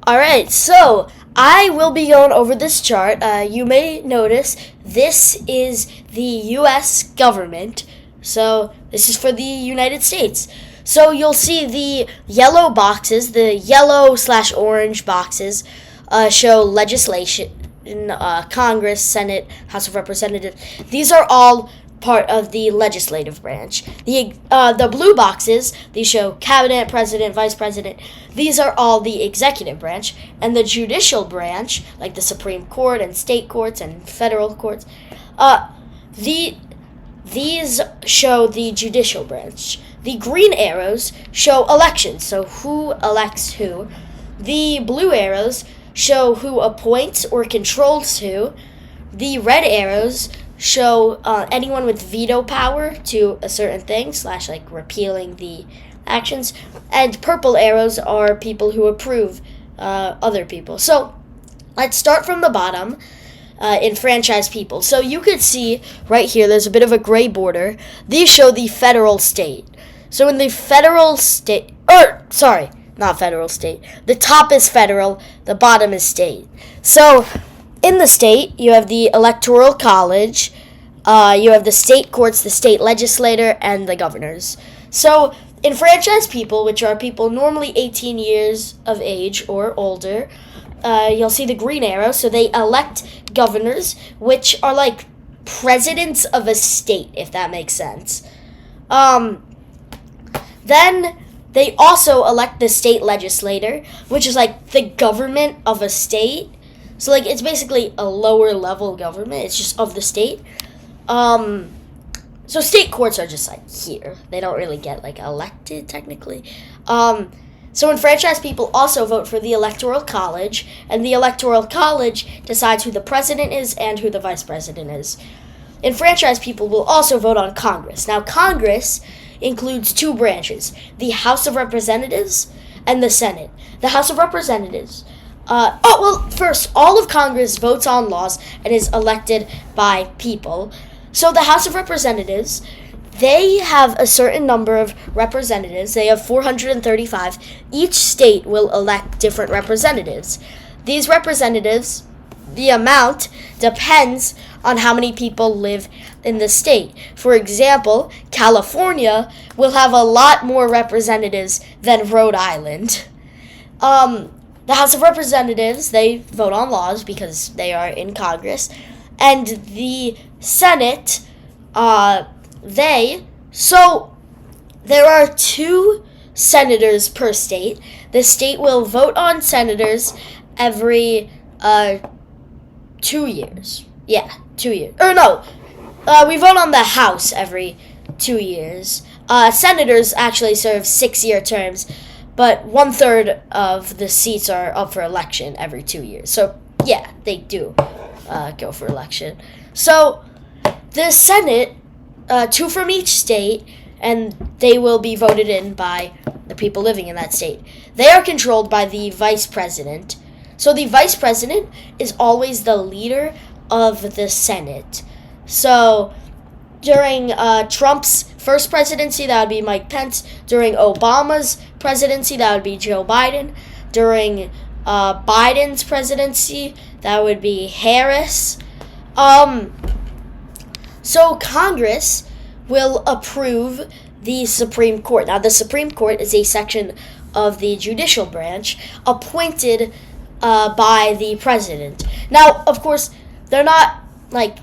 All right, so I will be going over this chart. You may notice this is the U.S. government. So this is for the United States. So you'll see the yellow boxes, the yellow/orange boxes, show legislation, Congress, Senate, House of Representatives. These are all part of the legislative branch. The blue boxes, these show cabinet, president, vice president. These are all the executive branch, and the judicial branch, like the Supreme Court and state courts and federal courts, these show the judicial branch. The green arrows show elections, so who elects who. The blue arrows show who appoints or controls who. The red arrows show anyone with veto power to a certain thing, / like repealing the actions. And purple arrows are people who approve other people. So let's start from the bottom. Enfranchise people. So you could see right here, there's a bit of a gray border. These show the federal state. So in the federal state, not federal state. The top is federal, the bottom is state. So in the state, you have the Electoral College, you have the state courts, the state legislature, and the governors. So enfranchised people, which are people normally 18 years of age or older, you'll see the green arrow, so they elect governors, which are like presidents of a state, if that makes sense. Then they also elect the state legislature, which is like the government of a state. So like it's basically a lower level government. It's just of the state. So state courts are just like here. They don't really get like elected technically. So enfranchised people also vote for the Electoral College, and the Electoral College decides who the president is and who the vice president is. Enfranchised people will also vote on Congress. Now Congress includes two branches, the House of Representatives and the Senate. The House of Representatives, first, all of Congress votes on laws and is elected by people. So the House of Representatives, they have a certain number of representatives. They have 435. Each state will elect different representatives. These representatives, the amount depends on how many people live in the state. For example, California will have a lot more representatives than Rhode Island. The House of Representatives, they vote on laws because they are in Congress. And the Senate, there are 2 senators per state. The state will vote on senators every 2 years. Yeah, 2 years. We vote on the House every 2 years. Senators actually serve 6-year terms, but 1/3 of the seats are up for election every 2 years. So, yeah, they do go for election. So, the Senate, 2 from each state, and they will be voted in by the people living in that state. They are controlled by the vice president. So, the vice president is always the leader of the Senate. So, during Trump's first presidency, that would be Mike Pence. During Obama's presidency, that would be Joe Biden. During Biden's presidency, that would be Harris. So Congress will approve the Supreme Court. Now, the Supreme Court is a section of the judicial branch appointed by the president. Now, of course, they're not like,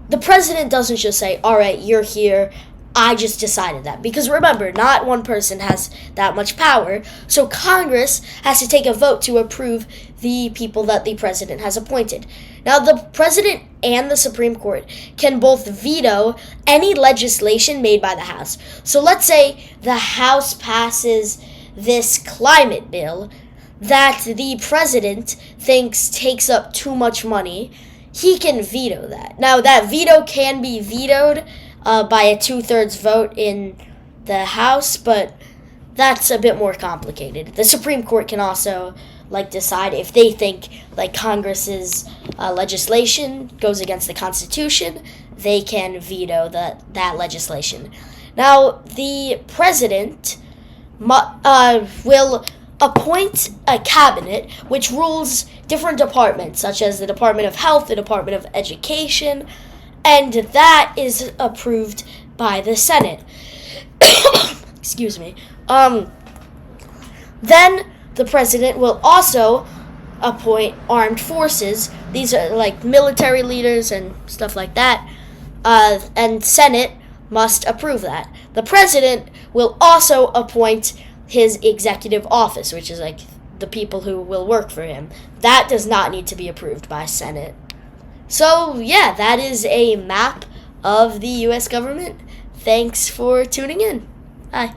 the president doesn't just say, all right, you're here, I just decided that. Because remember, not one person has that much power. So Congress has to take a vote to approve the people that the president has appointed. Now, the president and the Supreme Court can both veto any legislation made by the House. So let's say the House passes this climate bill that the president thinks takes up too much money. He can veto that. Now, that veto can be vetoed by a 2/3 vote in the House, but that's a bit more complicated. The Supreme Court can also decide if they think Congress's legislation goes against the Constitution, they can veto that legislation. Now, the president will appoint a cabinet which rules different departments, such as the Department of Health, the Department of Education, and that is approved by the Senate. Excuse me. Then the president will also appoint armed forces. These are like military leaders and stuff like that. And Senate must approve that. The president will also appoint his executive office, which is like the people who will work for him. That does not need to be approved by Senate. So, yeah, that is a map of the U.S. government. Thanks for tuning in. Bye.